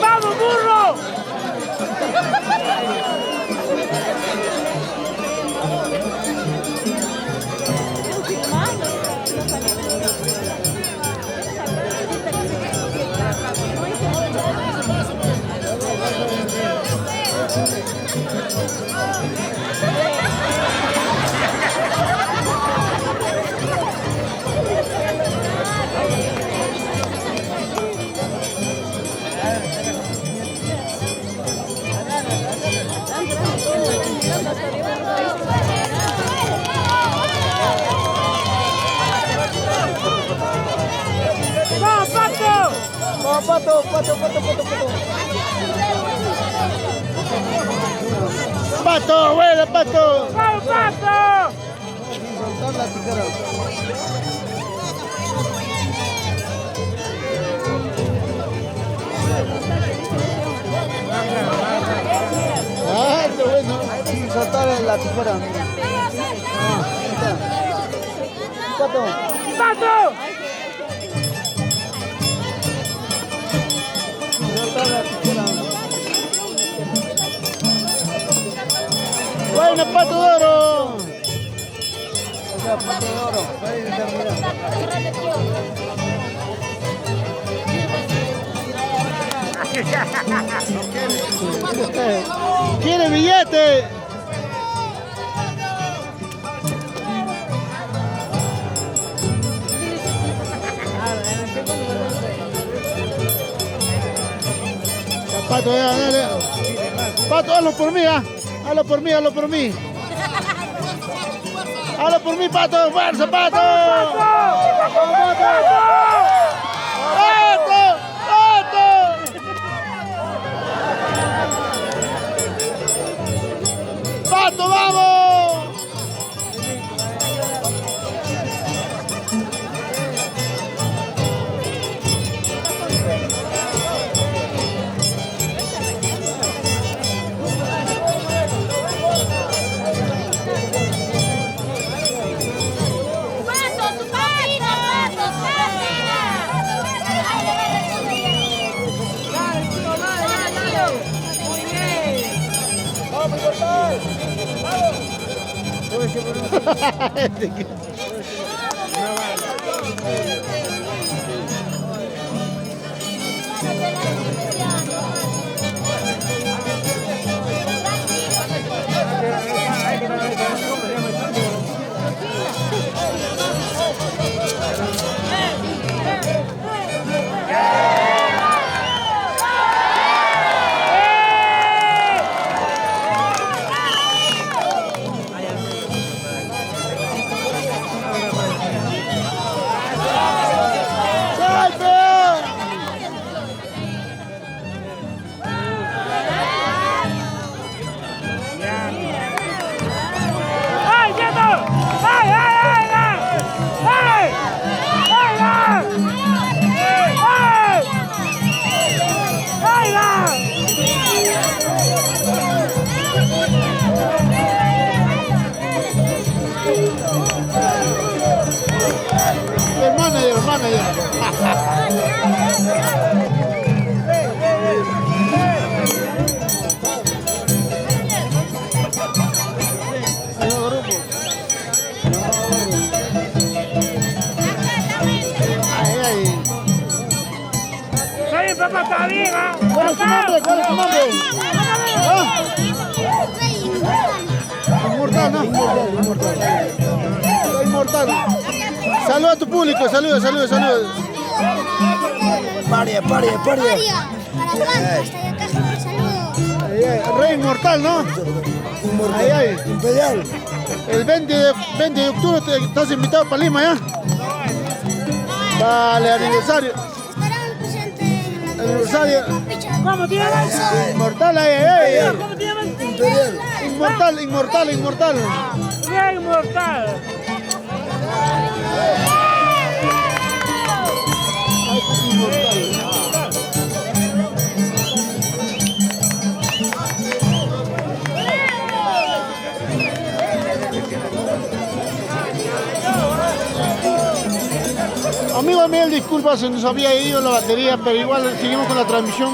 ¡Vamos, burro! ¡Vamos, Pato! ¡Vamos, Pato, Pato, Pato, Pato, Pato! ¡Pato, vuela, Pato! ¡Vamos, Pato! Soltar la tijera. Ah, qué bueno. Sin soltar la tijera. Ah, ahí está. Pato. ¡Pato! Sin soltar la tijera. Bueno, Pato de Oro. O sea, Pato de Oro. Ahí termina. ¡Quiere billete! Pato, dale. Pato, hazlo por mí, ¿ah? Hazlo por mí, hazlo por mí. Hazlo por mí, Pato. ¡Fuerza, Pato! ¡Pato! ¡Pato, vamos! papá, está bien, ¿ah? ¿Cuál es tu nombre? ¿Cuál es tu nombre? ¿Ah? Inmortal, ¿no? Inmortal. Inmortal. Saluda a tu público, saluda. Paria. Para Blanco, hasta acá, saludos. Rey Inmortal, ¿no? Ay. Imperial. El 20 de octubre estás invitado para Lima, ¿ya? Vale, aniversario. Estarán presentes en la Aniversario. ¿Cómo te llamas? Inmortal, ¿Cómo te llamas? Imperial. Inmortal. Bien inmortal. Amigo Miguel, disculpa, se nos había ido la batería, pero igual seguimos con la transmisión.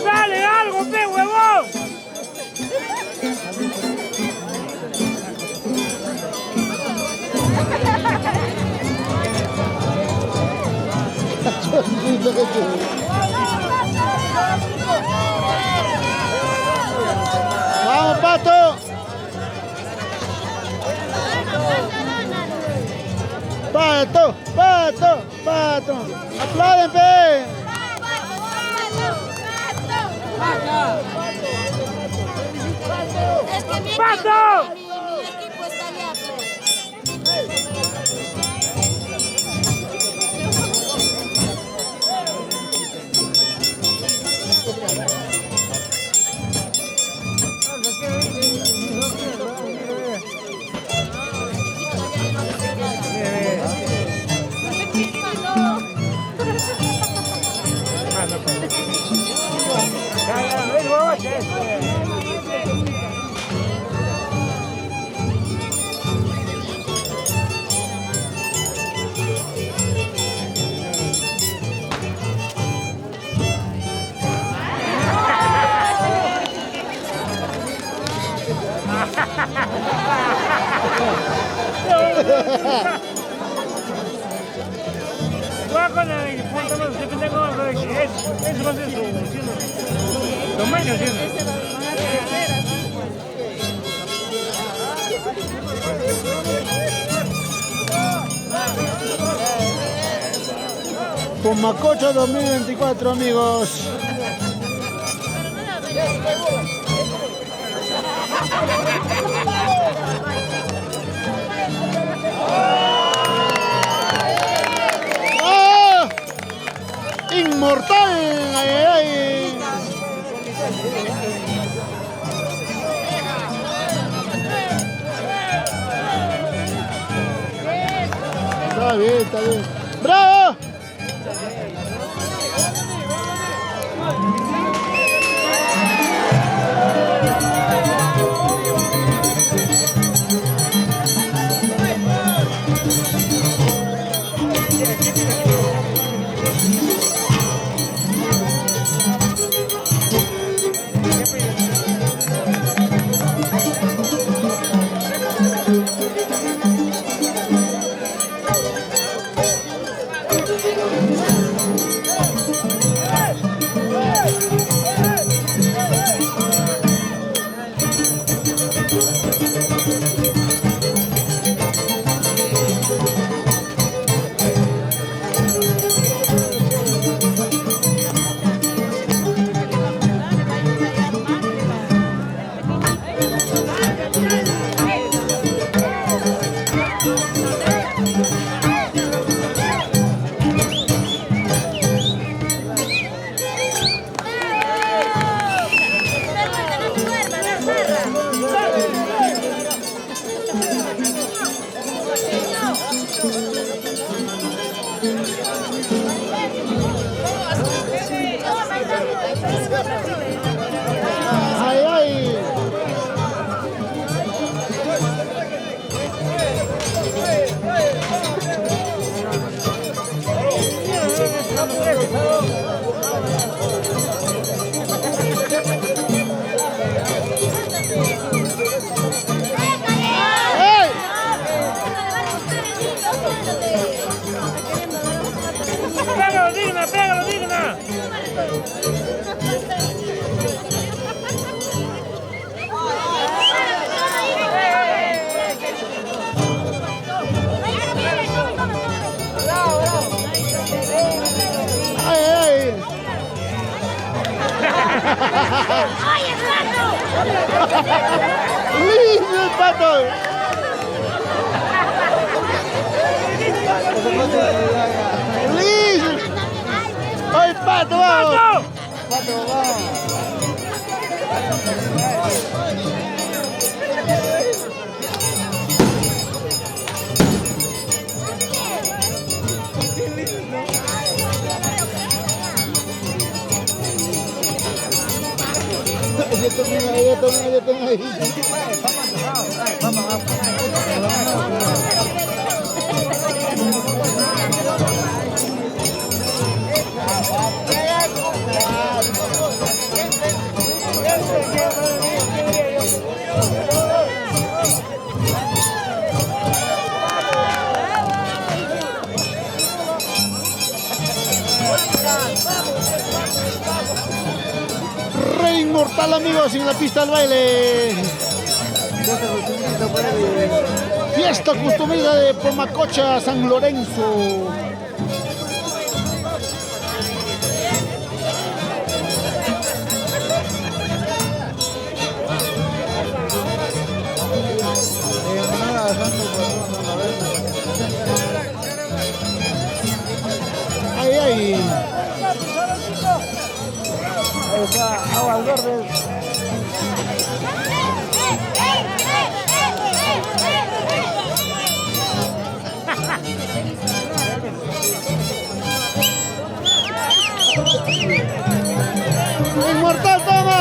¡Dale algo, pe huevón! ¡Vamos, Pato! ¡Pato! ¡Pato! ¡Pato! ¡Aplauden, pe! Es que mi ¡Pato! equipo está allá, pues. Va con el punto más que tengo es más de su dominio, Pumacocha 2024, amigos. ¡Ah! ¡Inmortal! ¡Ay, ay! Está bien, está bien. ¡Bravo! ¡Ay, ay! ¡Ey! ¡Pégalo, digna! ¡Pégalo, digna! ¡Ay, ay! ¡Ay, es ¡Lindo el pato! ¡Lindo! ¡Ay, pato, vamos! Pato, vamos. Yo tengo ahí. Rey Inmortal, amigos, en la pista del baile. Fiesta costumbrera de Pomacocha, San Lorenzo. Ay, ay. Aguas verdes. Inmortal, toma.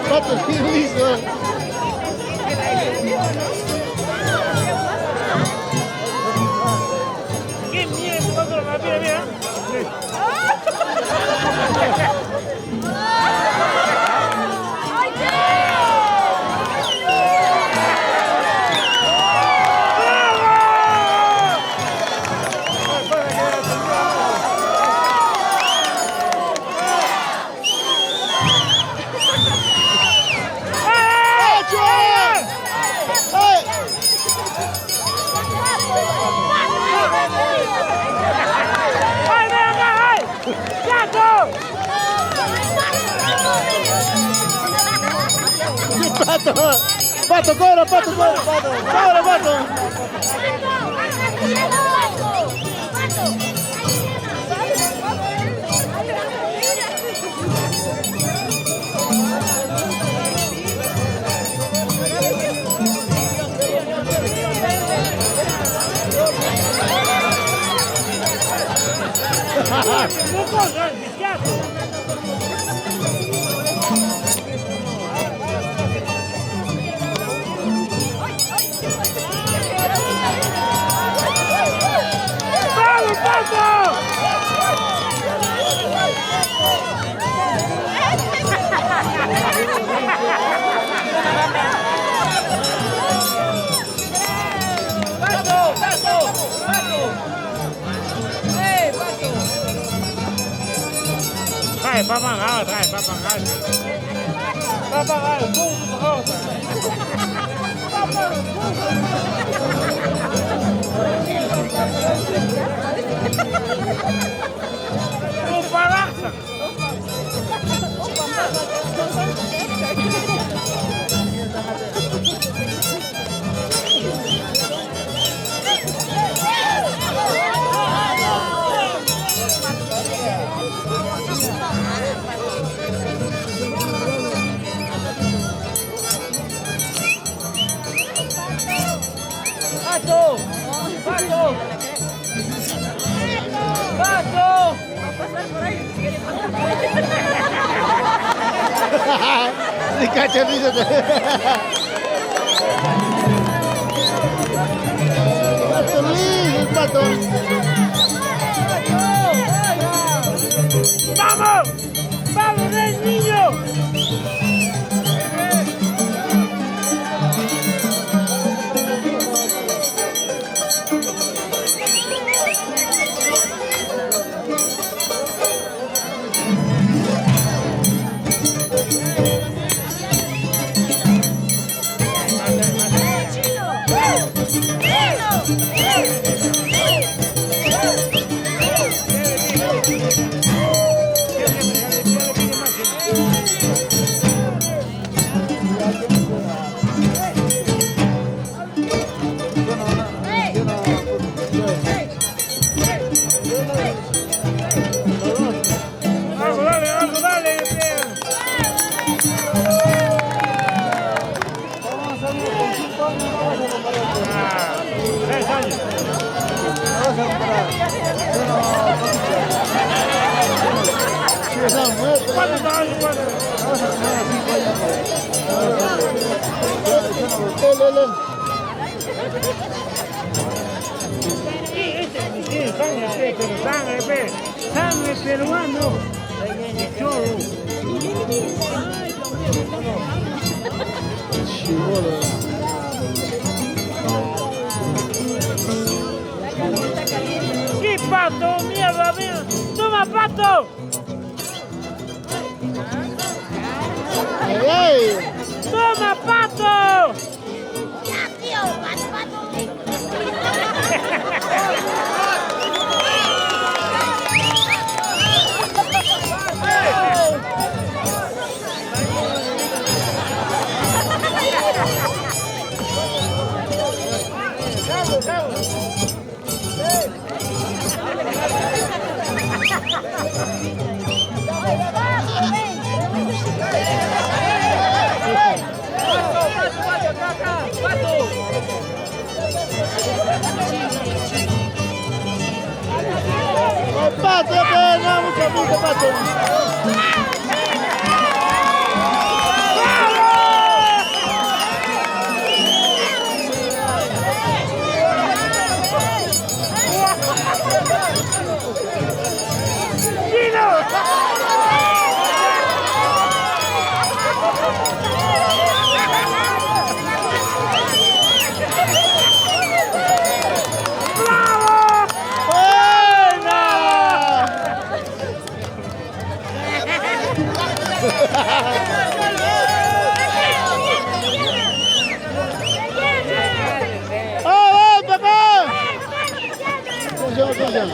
Pato, listo. ¡Qué miedo! Pato, mira, mira. Pato, pato, cobra, pato, cobra, pato, cobra, pato. Trae papagaio, trae papagaio. Papagaio, fundo de rosa. Papagaio, fundo de rosa. ¡Pato! ¡Pato! ¡Pato! Va a pasar por ahí. Sí, cacharrillo. Pato lindo, el pato. ¡Vamos! ¡Vamos, el niño! Algo, dale. Ah, 3 años. ¿Cuántos años? Sangre peruano. ¡Qué pato! ¡Mierda! ¡Toma, pato! ¡Toma, pato! Ya, tío, pato. Pato, no, mucho pato. ¡Oh, papá! Atención.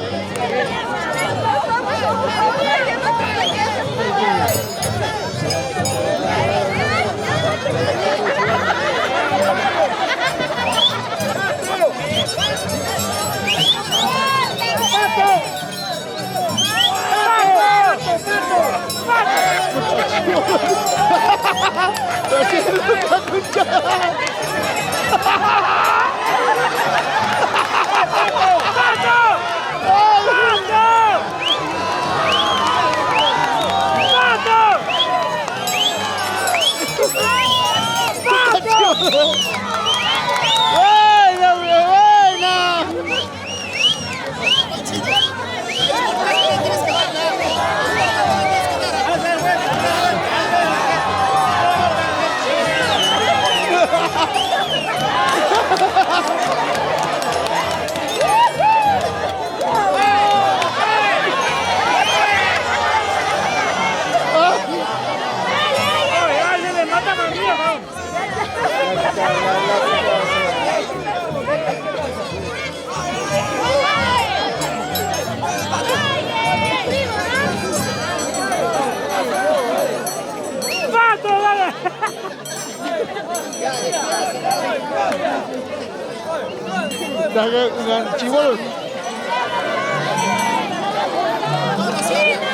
Chibolos.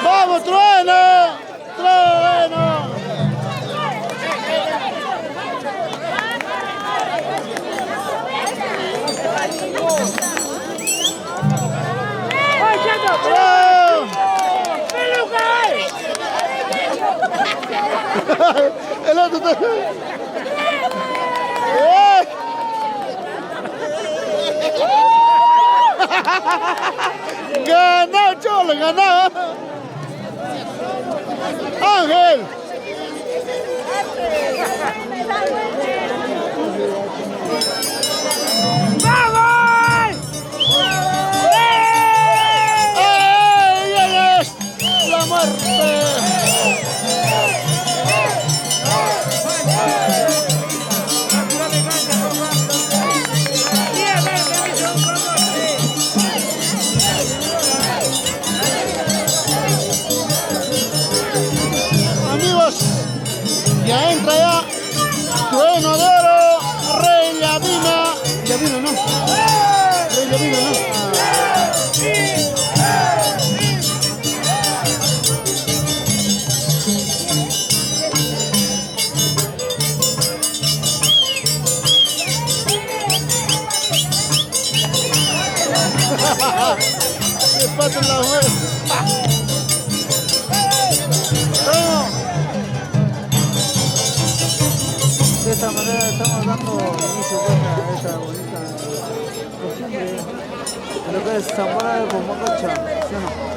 ¡Vamos, trueno! ¡Trueno! El otro está... ¡Eh! Ganado, cholo, ganado. Ángel. ¡Vamos! ¡Ay, ay, ay! La muerte. Amigos, ya entra ya Trueno de Oro, Rey Lavina. Lavina, ¿no? Rey Lavina, ¿no? ¡Qué pato en la mujer! De esta manera estamos dando inicio pues, a esta bonita costumbre de lo que es Zamora de Pomacacha, ¿sí o no?